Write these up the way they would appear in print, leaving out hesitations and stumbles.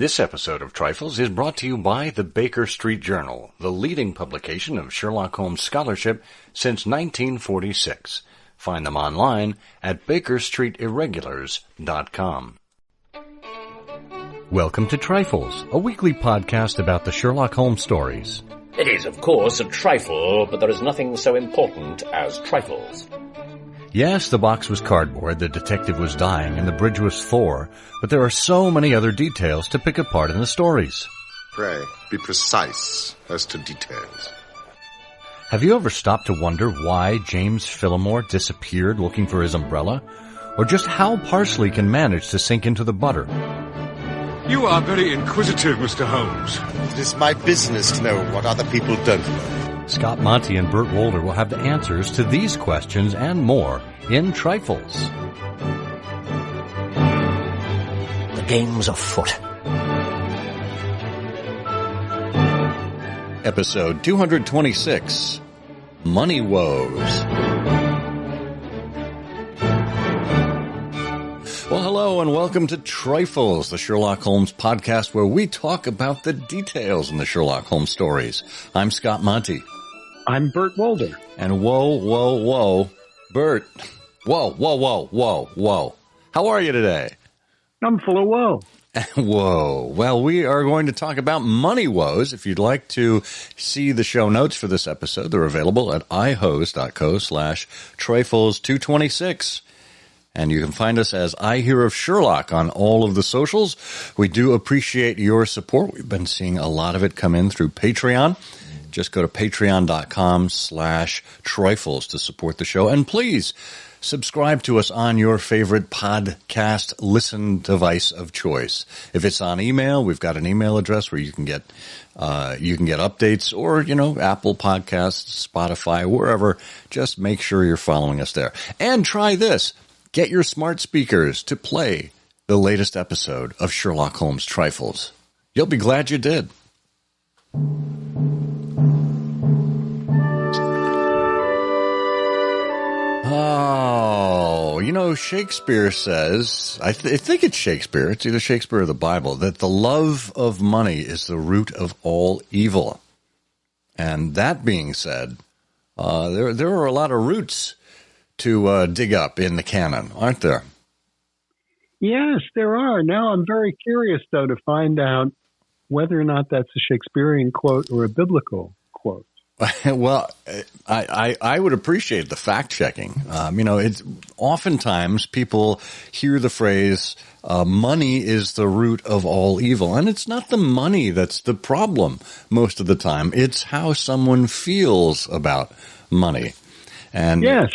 This episode of Trifles is brought to you by the Baker Street Journal, the leading publication of Sherlock Holmes scholarship since 1946. Find them online at bakerstreetirregulars.com. Welcome to Trifles, a weekly podcast about the Sherlock Holmes stories. It is, of course, a trifle, but there is nothing so important as trifles. Yes, the box was cardboard, the detective was dying, and the bridge was Thor, but there are so many other details to pick apart in the stories. Pray, be precise as to details. Have you ever stopped to wonder why James Phillimore disappeared looking for his umbrella? Or just how parsley can manage to sink into the butter? You are very inquisitive, Mr. Holmes. It is my business to know what other people don't know. Scott Monty and Bert Wolder will have the answers to these questions and more in Trifles. The game's afoot. Episode 226, Money Woes. Well, hello and welcome to Trifles, the Sherlock Holmes podcast where we talk about the details in the Sherlock Holmes stories. I'm Scott Monty. I'm Bert Wolder. And whoa, Bert. Whoa. How are you today? I'm full of woe. Whoa. Well, we are going to talk about money woes. If you'd like to see the show notes for this episode, they're available at ihose.co/trifles226. And you can find us as I Hear of Sherlock on all of the socials. We do appreciate your support. We've been seeing a lot of it come in through Patreon. Just go to patreon.com/trifles to support the show. And please subscribe to us on your favorite podcast listen device of choice. If it's on email, we've got an email address where you can get updates, or, Apple Podcasts, Spotify, wherever. Just make sure you're following us there. And try this. Get your smart speakers to play the latest episode of Sherlock Holmes Trifles. You'll be glad you did. Oh, Shakespeare says, I think it's Shakespeare, it's either Shakespeare or the Bible, that the love of money is the root of all evil. And that being said, there are a lot of roots to dig up in the canon, aren't there? Yes, there are. Now I'm very curious, though, to find out whether or not that's a Shakespearean quote or a biblical quote. Well, I would appreciate the fact checking. It's oftentimes people hear the phrase, money is the root of all evil. And it's not the money that's the problem most of the time. It's how someone feels about money. And yes.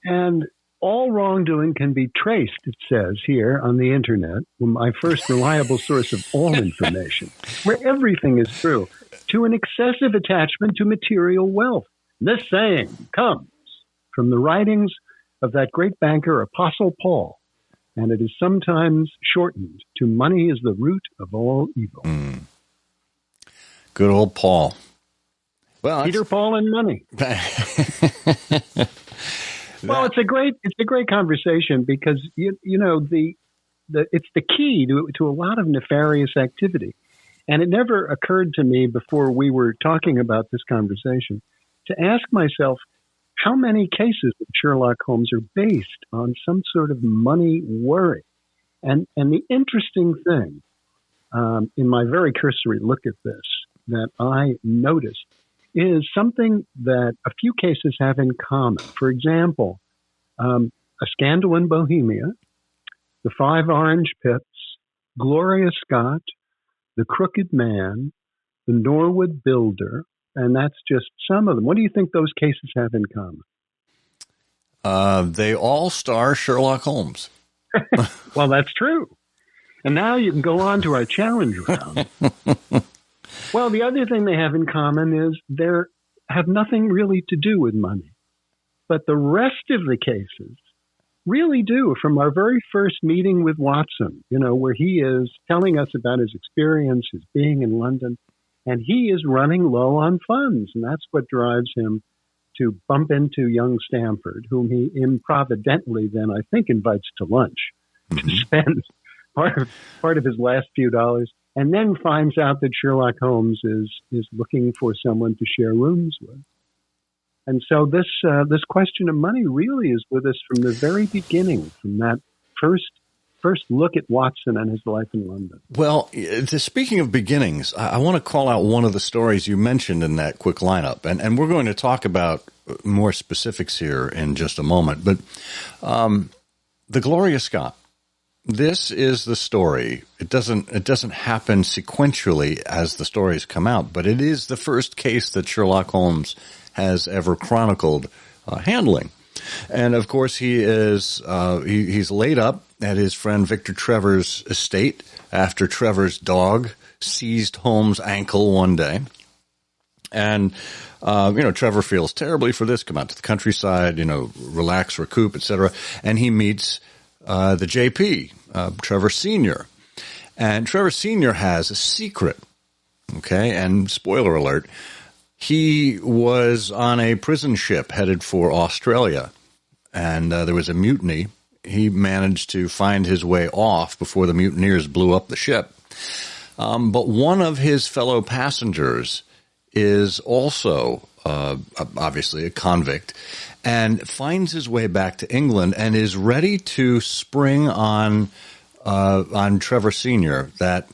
And all wrongdoing can be traced, it says here on the internet, my first reliable source of all information, where everything is true, to an excessive attachment to material wealth. This saying comes from the writings of that great banker, Apostle Paul, and it is sometimes shortened to money is the root of all evil. Good old Paul. Well, Peter, Paul, and money. Well, it's a great conversation because it's the key to a lot of nefarious activity, and it never occurred to me before we were talking about this conversation to ask myself how many cases of Sherlock Holmes are based on some sort of money worry, and the interesting thing in my very cursory look at this that I noticed is something that a few cases have in common. For example, A Scandal in Bohemia, The Five Orange Pips, Gloria Scott, The Crooked Man, The Norwood Builder, and that's just some of them. What do you think those cases have in common? They all star Sherlock Holmes. Well, that's true. And now you can go on to our challenge round. Well, the other thing they have in common is they have nothing really to do with money. But the rest of the cases really do. From our very first meeting with Watson, where he is telling us about his experience, his being in London, and he is running low on funds. And that's what drives him to bump into young Stamford, whom he improvidently then, I think, invites to lunch to spend part of his last few dollars. and then finds out that Sherlock Holmes is looking for someone to share rooms with. And so this question of money really is with us from the very beginning, from that first look at Watson and his life in London. Well, speaking of beginnings, I want to call out one of the stories you mentioned in that quick lineup, and we're going to talk about more specifics here in just a moment. But the Gloria Scott, this is the story. It doesn't happen sequentially as the stories come out, but it is the first case that Sherlock Holmes has ever chronicled handling. And of course, he's laid up at his friend Victor Trevor's estate after Trevor's dog seized Holmes' ankle one day. And, Trevor feels terribly for this, come out to the countryside, relax, recoup, etc. And he meets the JP, Trevor Sr. And Trevor Sr. has a secret, okay? And spoiler alert, he was on a prison ship headed for Australia, and there was a mutiny. He managed to find his way off before the mutineers blew up the ship. But one of his fellow passengers is also obviously a convict and finds his way back to England and is ready to spring on Trevor Sr. that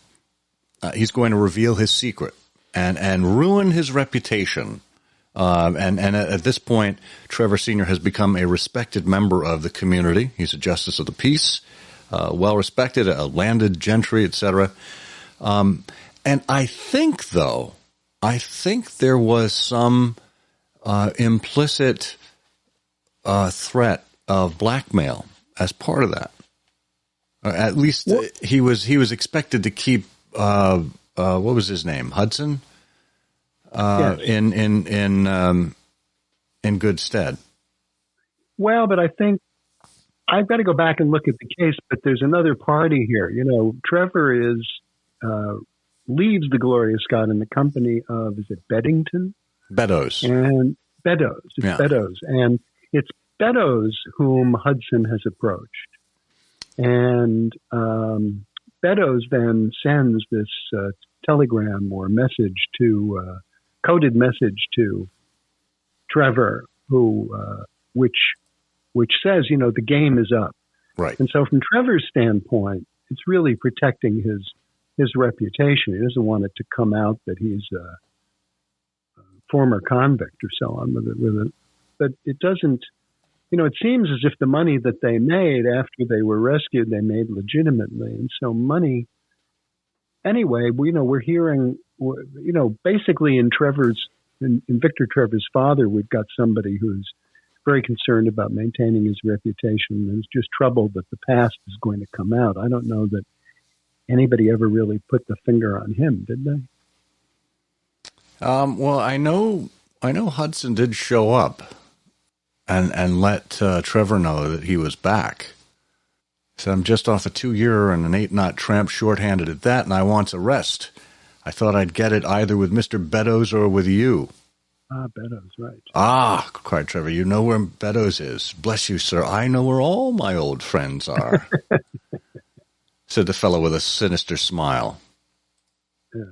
he's going to reveal his secret and ruin his reputation. And at this point, Trevor Sr. has become a respected member of the community. He's a justice of the peace, well respected, a landed gentry, etc. And I think there was some implicit threat of blackmail as part of that. At least he was expected to keep what was his name, Hudson, yes, in good stead. Well, but I think I've got to go back and look at the case. But there's another party here. Trevor leaves the Gloria Scott in the company of, is it Beddington? Betos. And Betos. It's Yeah. Betos. And it's Betos whom Hudson has approached. And Betos then sends this telegram or message coded message to Trevor, which says, the game is up. Right. And so from Trevor's standpoint, it's really protecting his reputation. He doesn't want it to come out that he's a former convict or so on but it doesn't, it seems as if the money that they made after they were rescued, they made legitimately. And so money, anyway, we're hearing, basically in Victor Trevor's father, we've got somebody who's very concerned about maintaining his reputation and is just troubled that the past is going to come out. I don't know that anybody ever really put the finger on him, did they? Well, I know Hudson did show up and let Trevor know that he was back. Said, I'm just off a 2-year and an 8-knot tramp, short-handed at that, and I want a rest. I thought I'd get it either with Mr. Betos or with you. Ah, Betos, right. Ah, cried Trevor, you know where Betos is. Bless you, sir. I know where all my old friends are, said the fellow with a sinister smile. Yeah.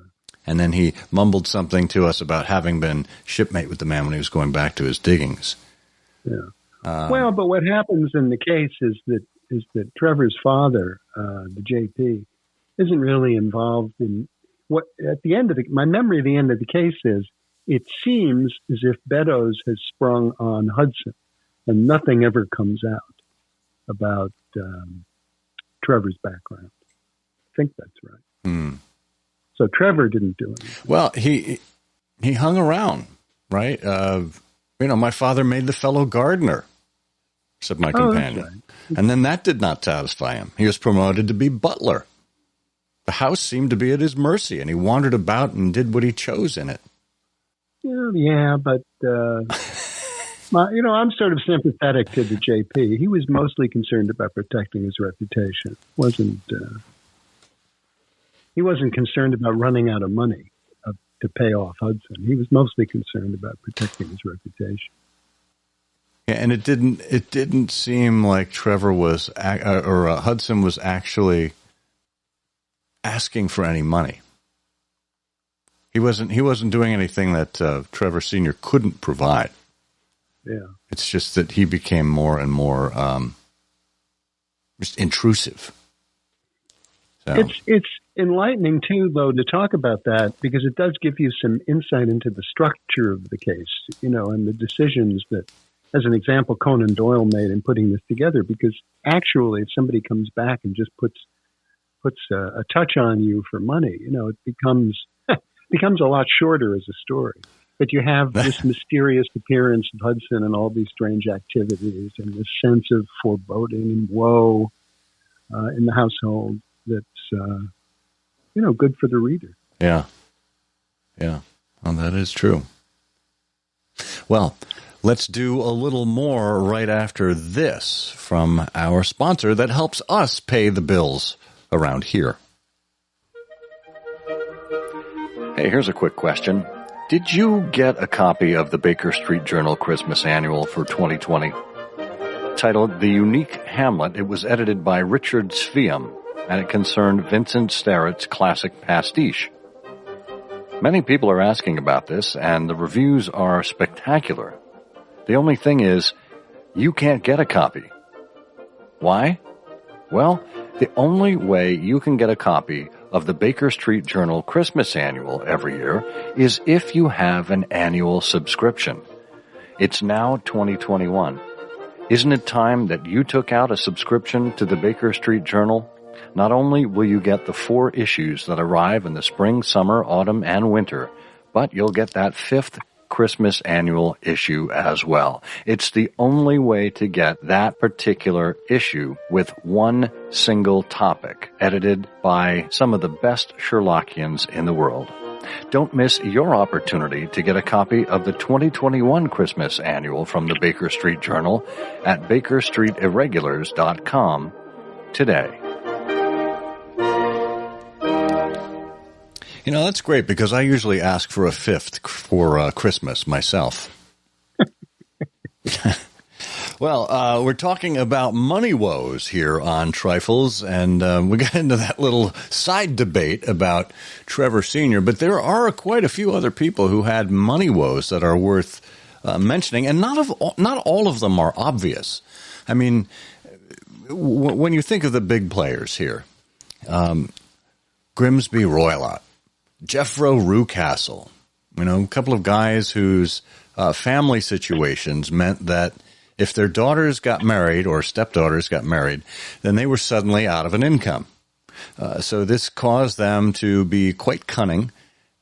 And then he mumbled something to us about having been shipmate with the man when he was going back to his diggings. Yeah. Well, but what happens in the case is that Trevor's father, the JP, isn't really involved in what at the end of my memory of the end of the case is it seems as if Betos has sprung on Hudson and nothing ever comes out about Trevor's background. I think that's right. Mm. So Trevor didn't do it. Well, he hung around, right? My father made the fellow gardener, said my companion. That's right. And then that did not satisfy him. He was promoted to be butler. The house seemed to be at his mercy, and he wandered about and did what he chose in it. Yeah, but, I'm sort of sympathetic to the JP. He was mostly concerned about protecting his reputation. He wasn't concerned about running out of money to pay off Hudson. He was mostly concerned about protecting his reputation. Yeah, and it didn't seem like Trevor was or Hudson was actually asking for any money. He wasn't doing anything that Trevor Sr. couldn't provide. Yeah. It's just that he became more and more just intrusive. So. It's enlightening, too, though, to talk about that, because it does give you some insight into the structure of the case, and the decisions that, as an example, Conan Doyle made in putting this together. Because actually, if somebody comes back and just puts a touch on you for money, it becomes a lot shorter as a story. But you have this mysterious appearance of Hudson and all these strange activities and this sense of foreboding and woe in the household that's, good for the reader. Yeah. Yeah. Well, that is true. Well, let's do a little more right after this from our sponsor that helps us pay the bills around here. Hey, here's a quick question. Did you get a copy of the Baker Street Journal Christmas Annual for 2020? Titled The Unique Hamlet, it was edited by Richard Sveum, and it concerned Vincent Starrett's classic pastiche. Many people are asking about this, and the reviews are spectacular. The only thing is, you can't get a copy. Why? Well, the only way you can get a copy of the Baker Street Journal Christmas Annual every year is if you have an annual subscription. It's now 2021. Isn't it time that you took out a subscription to the Baker Street Journal? Not only will you get the 4 issues that arrive in the spring, summer, autumn, and winter, but you'll get that 5th Christmas annual issue as well. It's the only way to get that particular issue with one single topic, edited by some of the best Sherlockians in the world. Don't miss your opportunity to get a copy of the 2021 Christmas Annual from the Baker Street Journal at BakerStreetIrregulars.com today. That's great, because I usually ask for a 5th for Christmas myself. Well, we're talking about money woes here on Trifles, and we got into that little side debate about Trevor Sr., but there are quite a few other people who had money woes that are worth mentioning, and not all of them are obvious. I mean, when you think of the big players here, Grimsby Roylott, Jeffro Rucastle, a couple of guys whose family situations meant that if their daughters got married or stepdaughters got married, then they were suddenly out of an income. So this caused them to be quite cunning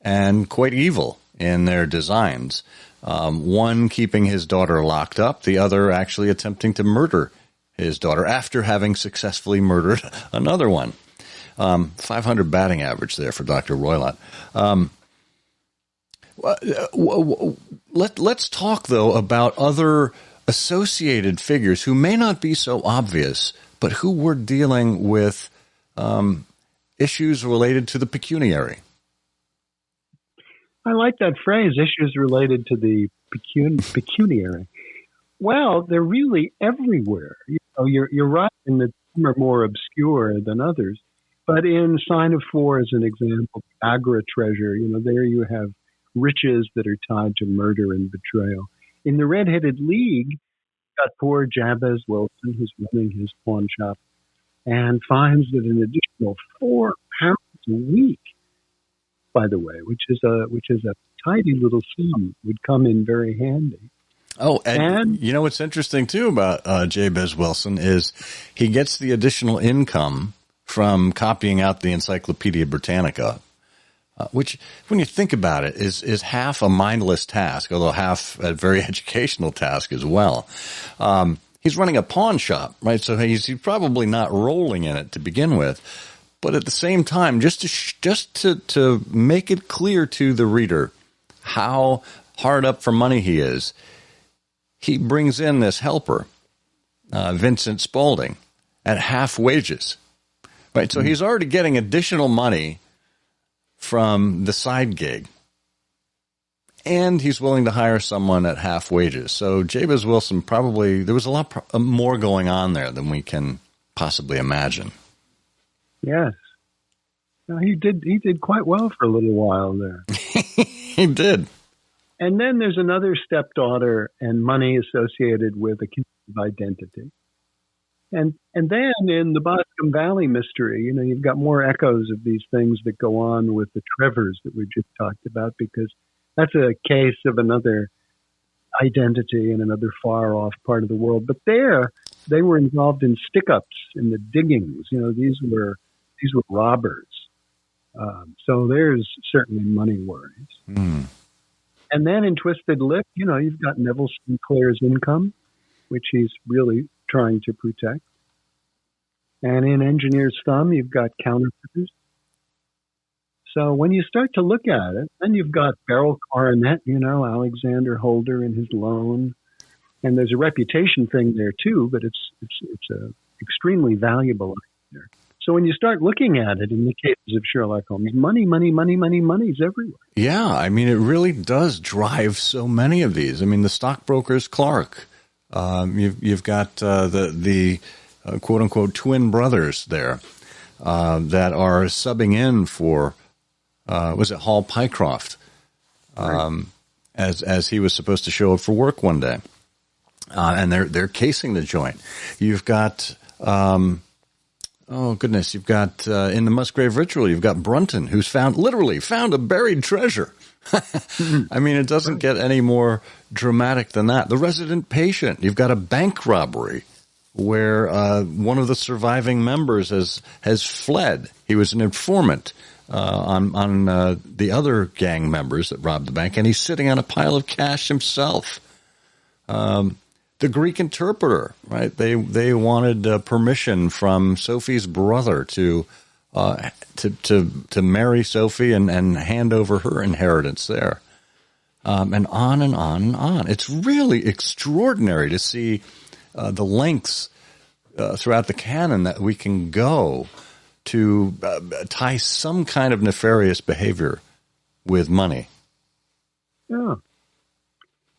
and quite evil in their designs. One keeping his daughter locked up, the other actually attempting to murder his daughter after having successfully murdered another one. 500 batting average there for Dr. Roylott. Let's talk, though, about other associated figures who may not be so obvious, but who were dealing with issues related to the pecuniary. I like that phrase, issues related to the pecuniary. Well, they're really everywhere. You're right in that some are more obscure than others. But in Sign of Four, as an example, Agra treasure, there you have riches that are tied to murder and betrayal. In the Red-Headed League, got poor Jabez Wilson, who's running his pawn shop, and finds that an additional £4 a week, by the way, which is a tidy little sum, would come in very handy. Oh, and what's interesting too about Jabez Wilson is he gets the additional income from copying out the Encyclopedia Britannica, which, when you think about it, is half a mindless task, although half a very educational task as well. He's running a pawn shop, right? So he's probably not rolling in it to begin with. But at the same time, just to make it clear to the reader how hard up for money he is, he brings in this helper, Vincent Spaulding, at half wages. Right, so he's already getting additional money from the side gig, and he's willing to hire someone at half wages. So Jabez Wilson there was a lot more going on there than we can possibly imagine. Yes. He did quite well for a little while there. He did. And then there's another stepdaughter and money associated with a case of identity. And then in the Boscombe Valley mystery, you've got more echoes of these things that go on with the Trevors that we just talked about, because that's a case of another identity in another far off part of the world. But there, they were involved in stick-ups in the diggings. These were robbers. So there's certainly money worries. Mm. And then in Twisted Lip, you've got Neville Sinclair's income, which he's really trying to protect. And in Engineer's Thumb, you've got counterfeiters. So when you start to look at it, then you've got Beryl Coronet, Alexander Holder and his loan. And there's a reputation thing there too, but it's a extremely valuable there. So when you start looking at it in the cases of Sherlock Holmes, money's everywhere. Yeah, I mean, it really does drive so many of these. I mean, the stockbrokers Clark. You've got the quote unquote twin brothers there that are subbing in for was it Hall Pycroft as he was supposed to show up for work one day, and they're casing the joint. You've got. Oh, goodness. You've got, in the Musgrave Ritual, you've got Brunton, who's literally found a buried treasure. I mean, it doesn't get any more dramatic than that. The Resident Patient, you've got a bank robbery where one of the surviving members has fled. He was an informant on the other gang members that robbed the bank, and he's sitting on a pile of cash himself. The Greek interpreter, right? They wanted permission from Sophie's brother to marry Sophie and hand over her inheritance there, and on and on and on. It's really extraordinary to see the lengths throughout the canon that we can go to tie some kind of nefarious behavior with money. Yeah.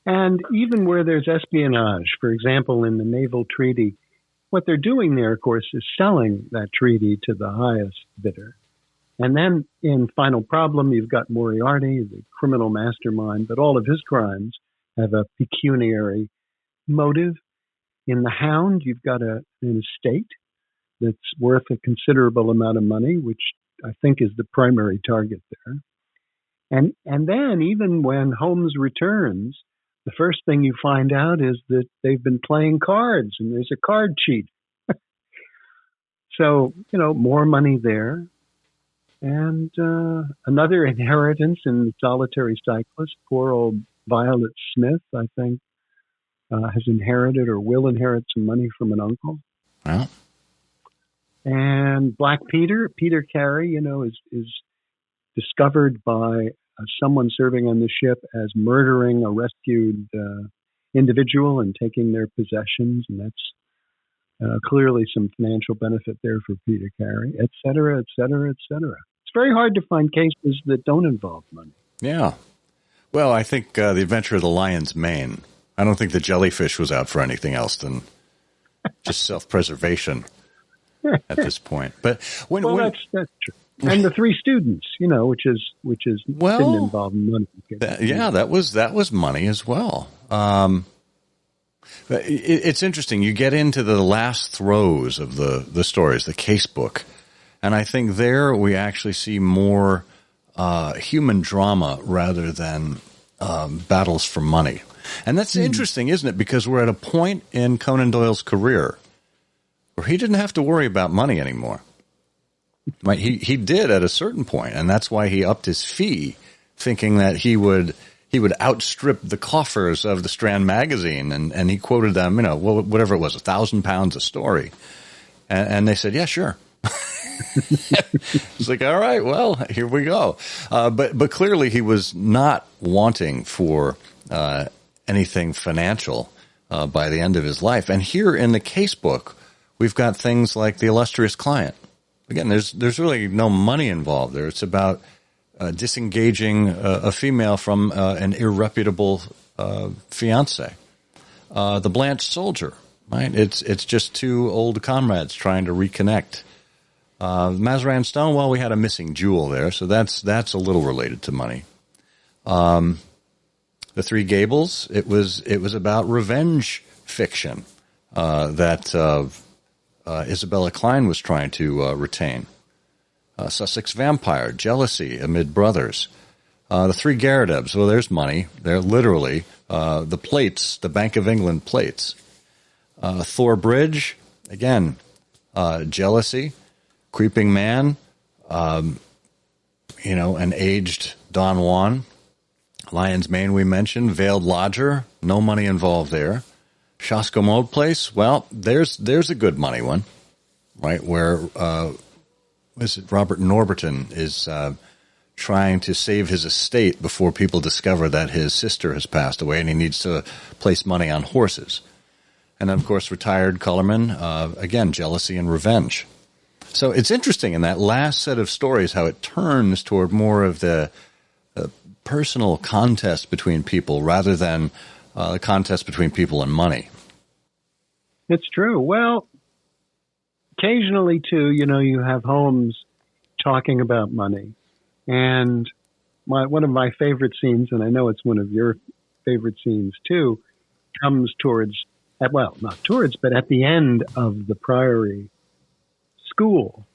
And even where there's espionage, for example, in the Naval Treaty, what they're doing there, of course, is selling that treaty to the highest bidder. And then in Final Problem, you've got Moriarty, the criminal mastermind, but all of his crimes have a pecuniary motive. In The Hound, you've got an estate that's worth a considerable amount of money, which I think is the primary target there. And then even when Holmes returns, the first thing you find out is that they've been playing cards and there's a card cheat. So, more money there. And another inheritance in Solitary Cyclist. Poor old Violet Smith, I think, has inherited or will inherit some money from an uncle. Wow. And Black Peter Carey, is discovered by someone serving on the ship as murdering a rescued individual and taking their possessions, and that's clearly some financial benefit there for Peter Carey, et cetera, et cetera, et cetera. It's very hard to find cases that don't involve money. Yeah. Well, I think The Adventure of the Lion's Mane. I don't think the jellyfish was out for anything else than just self-preservation at this point. But that's true. And the Three Students, which didn't involve money. That was money as well. It's interesting. You get into the last throes of the stories, the case book, and I think there we actually see more human drama rather than battles for money. And that's interesting, isn't it? Because we're at a point in Conan Doyle's career where he didn't have to worry about money anymore. Right? He did at a certain point, and that's why he upped his fee, thinking that he would outstrip the coffers of the Strand magazine, and he quoted them, whatever it was, £1,000 a story, and they said, yeah, sure. It's like, all right, well, here we go. But clearly he was not wanting for anything financial by the end of his life. And here in the case book, we've got things like The Illustrious Client. Again, there's really no money involved there. It's about disengaging a female from an irreputable fiance. The Blanched Soldier, right? It's just two old comrades trying to reconnect Mazarin stone, well, we had a missing jewel there, so that's a little related to money. The Three Gables, it was about revenge fiction that Isabella Klein was trying to retain. Sussex Vampire, jealousy amid brothers. The Three Garridebs, well, there's money. They're literally the plates, the Bank of England plates. Thor Bridge, again, jealousy, creeping man, an aged Don Juan. Lion's Mane we mentioned, Veiled Lodger, no money involved there. Shoscomode Place, well, there's a good money one, right, where Robert Norberton is trying to save his estate before people discover that his sister has passed away and he needs to place money on horses. And then, of course, Retired Colorman, again, jealousy and revenge. So it's interesting in that last set of stories how it turns toward more of the personal contest between people rather than the contest between people and money. It's true. Well, occasionally, too, you have Holmes talking about money. And one of my favorite scenes, and I know it's one of your favorite scenes, too, comes but at the end of the Priory school,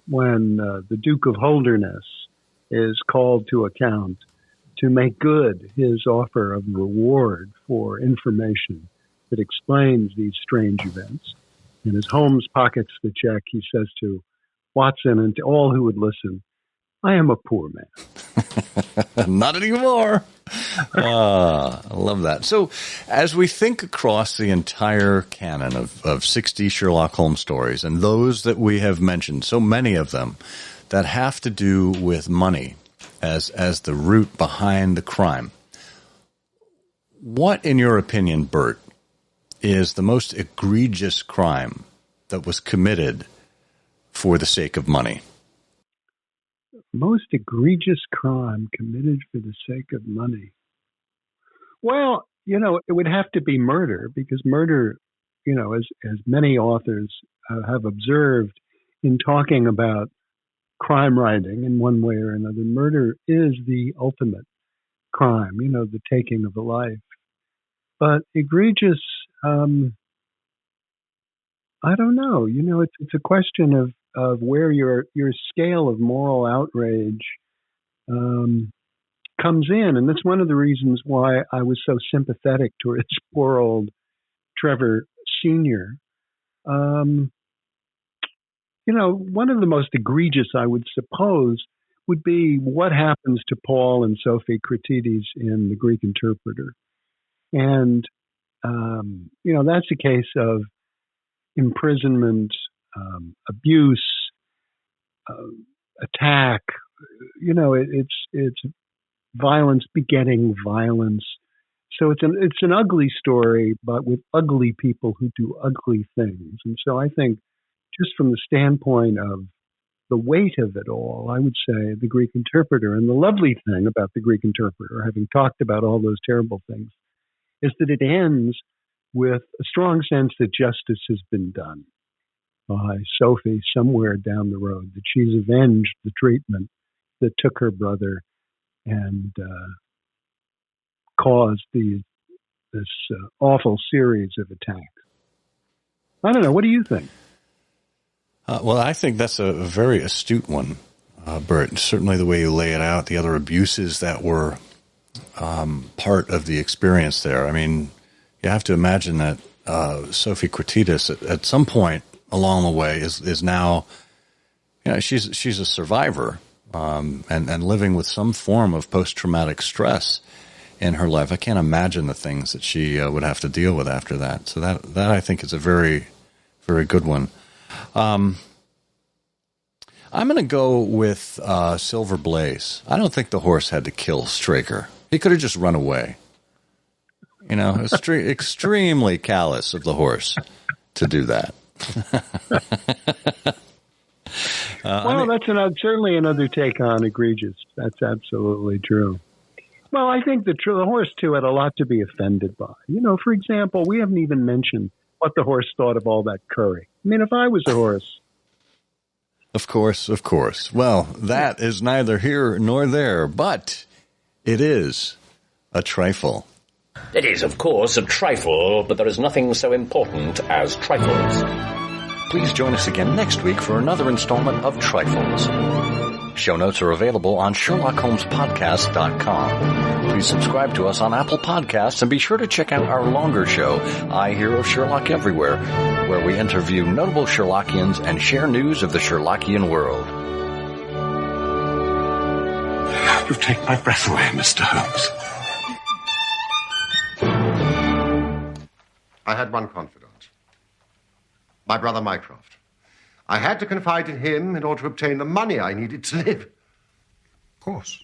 when the Duke of Holderness is called to account to make good his offer of reward for information that explains these strange events. And as Holmes pockets the check, he says to Watson and to all who would listen, I am a poor man. Not anymore. I love that. So as we think across the entire canon of 60 Sherlock Holmes stories, and those that we have mentioned, so many of them that have to do with money as the root behind the crime, what, in your opinion, Bert, is the most egregious crime that was committed for the sake of money? Most egregious crime committed for the sake of money. Well, it would have to be murder, because murder, as many authors have observed in talking about crime writing in one way or another, murder is the ultimate crime, the taking of a life. But egregious, I don't know. It's a question of where your scale of moral outrage comes in. And that's one of the reasons why I was so sympathetic towards poor old Trevor Sr. One of the most egregious, I would suppose, would be what happens to Paul and Sophie Cratides in The Greek Interpreter. And, that's a case of imprisonment, abuse, attack. It's violence begetting violence. So it's an ugly story, but with ugly people who do ugly things. And so I think, just from the standpoint of the weight of it all, I would say The Greek Interpreter. And the lovely thing about The Greek Interpreter, having talked about all those terrible things, is that it ends with a strong sense that justice has been done by Sophie somewhere down the road, that she's avenged the treatment that took her brother and caused this awful series of attacks. I don't know. What do you think? Well, I think that's a very astute one, Bert. Certainly the way you lay it out, the other abuses that were part of the experience there. I mean, you have to imagine that Sophie Cratides at some point along the way is now, she's a survivor and living with some form of post-traumatic stress in her life. I can't imagine the things that she would have to deal with after that. So that I think is a very, very good one. I'm going to go with Silver Blaze. I don't think the horse had to kill Straker. He could have just run away. Extremely callous of the horse to do that. That's certainly another take on egregious. That's absolutely true. Well, I think the horse, too, had a lot to be offended by. For example, we haven't even mentioned what the horse thought of all that curry. I mean, if I was a horse, Of course, of course. Well, that is neither here nor there, but it is a trifle. It is, of course, a trifle, but there is nothing so important as trifles. Please join us again next week for another installment of Trifles. Show notes are available on SherlockHolmesPodcast.com. Please subscribe to us on Apple Podcasts and be sure to check out our longer show, I Hear of Sherlock Everywhere, where we interview notable Sherlockians and share news of the Sherlockian world. You take my breath away, Mr. Holmes. I had one confidant. My brother Mycroft. I had to confide in him in order to obtain the money I needed to live. Of course.